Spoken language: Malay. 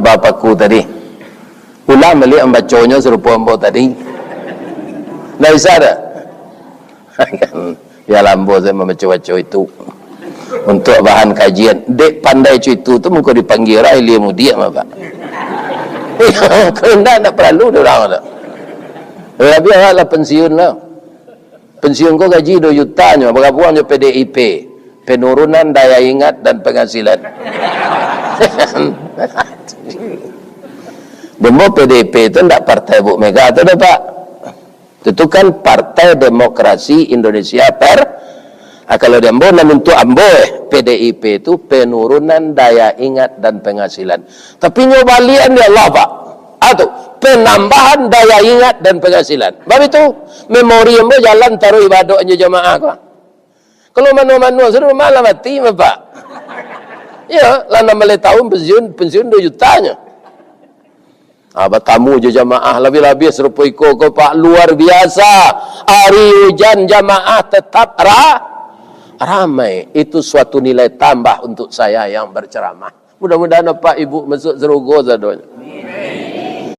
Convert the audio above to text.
bapaku tadi. Ulang balik ambaconya serupa ambo tadi. Nggak bisa dah. Ya lambo saya membaca-baca itu. Untuk bahan kajian. Dek pandai itu tu muka dipanggil rai dia mudia apa? Kena nak perlu dia orang tu. Lebih lah pensiun lah. Pensiun kau gaji 2 jutanya, berapa je PDIP, penurunan daya ingat dan penghasilan. Demo PDIP itu tidak partai Bu Mega itu dah Pak. Itu kan Partai Demokrasi Indonesia kalau dia ambo untuk ambo PDIP itu penurunan daya ingat dan penghasilan. Tapi nyobalian dia Allah Pak. Atau penambahan daya ingat dan penghasilan. Sebab itu memori ambo jalan taruh ibadahnya jamaah kok. Kalau manu-manu suruh malah mati Pak. Ya, lana malai tahun pensiun 2 jutanya. Tamu je jamaah lebih-lebih serupa ikut kau Pak luar biasa. Hari hujan jamaah tetap ramai. Itu suatu nilai tambah untuk saya yang berceramah. Mudah-mudahan Pak Ibu masuk serugo sadonya.